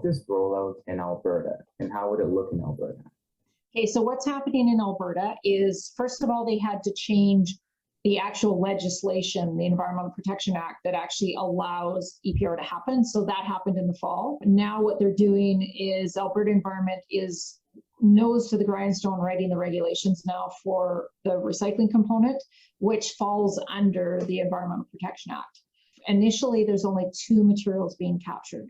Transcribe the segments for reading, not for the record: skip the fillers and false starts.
would this roll out in Alberta, and how would it look in Alberta? Okay, so what's happening in Alberta is, first of all, they had to change the actual legislation, the Environmental Protection Act, that actually allows EPR to happen. So that happened in the fall. Now what they're doing is Alberta Environment is nose to the grindstone writing the regulations now for the recycling component, which falls under the Environmental Protection Act. Initially, there's only two materials being captured.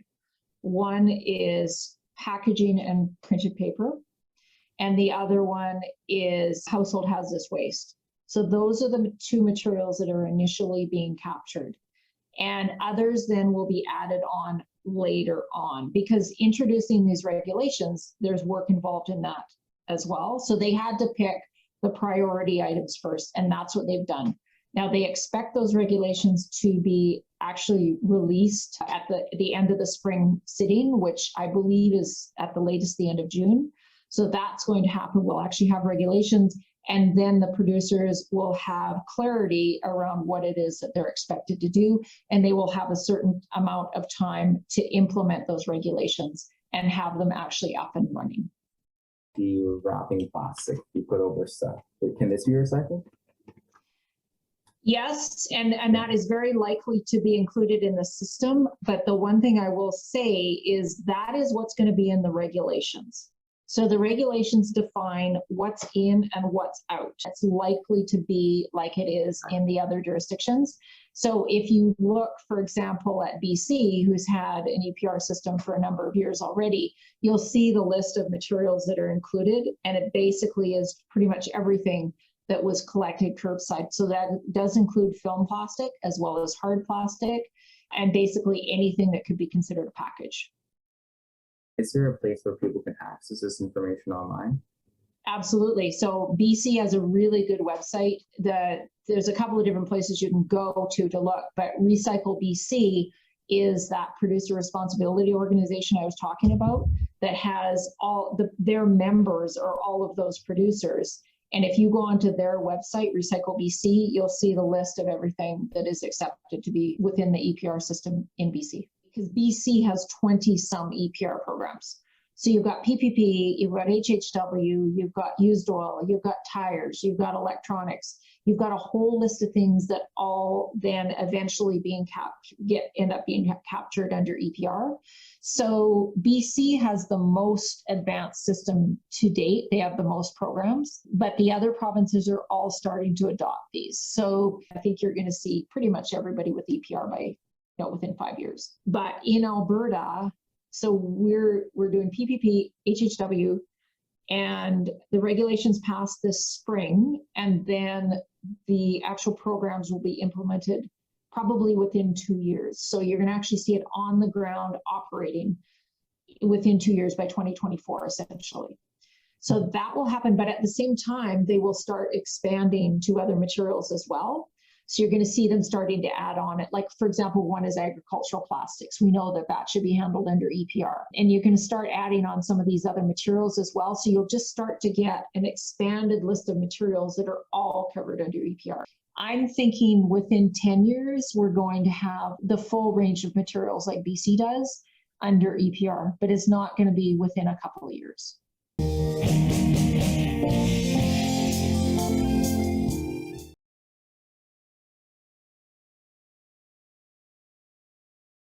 One is packaging and printed paper, and the other one is household hazardous waste. So those are the two materials that are initially being captured. And others then will be added on later on, because introducing these regulations, there's work involved in that as well. So they had to pick the priority items first, and that's what they've done. Now they expect those regulations to be actually released at the end of the spring sitting, which I believe is at the latest the end of June. So that's going to happen. We'll actually have regulations, and then the producers will have clarity around what it is that they're expected to do, and they will have a certain amount of time to implement those regulations and have them actually up and running. The wrapping plastic you put over stuff, can this be recycled? Yes, and that is very likely to be included in the system. But the one thing I will say is that is what's going to be in the regulations. So the regulations define what's in and what's out. It's likely to be like it is in the other jurisdictions. So if you look, for example, at BC, who's had an EPR system for a number of years already, you'll see the list of materials that are included, and it basically is pretty much everything that was collected curbside. So that does include film plastic as well as hard plastic, and basically anything that could be considered a package. Is there a place where people can access this information online? Absolutely. So BC has a really good website. There's a couple of different places you can go to look, but Recycle BC is that producer responsibility organization I was talking about that has their members are all of those producers. And if you go onto their website, Recycle BC, you'll see the list of everything that is accepted to be within the EPR system in BC. Because BC has 20 some EPR programs. So you've got PPP, you've got HHW, you've got used oil, you've got tires, you've got electronics, you've got a whole list of things that all then eventually end up being captured under EPR. So BC has the most advanced system to date. They have the most programs, but the other provinces are all starting to adopt these. So I think you're going to see pretty much everybody with EPR by within 5 years. But in Alberta, so we're doing PPP, HHW, and the regulations passed this spring, and then the actual programs will be implemented probably within 2 years. So you're going to actually see it on the ground operating within 2 years by 2024, essentially. So that will happen, but at the same time, they will start expanding to other materials as well. So you're going to see them starting to add on it. Like, for example, one is agricultural plastics. We know that should be handled under EPR. And you're going to start adding on some of these other materials as well. So you'll just start to get an expanded list of materials that are all covered under EPR. I'm thinking within 10 years, we're going to have the full range of materials like BC does under EPR, but it's not going to be within a couple of years.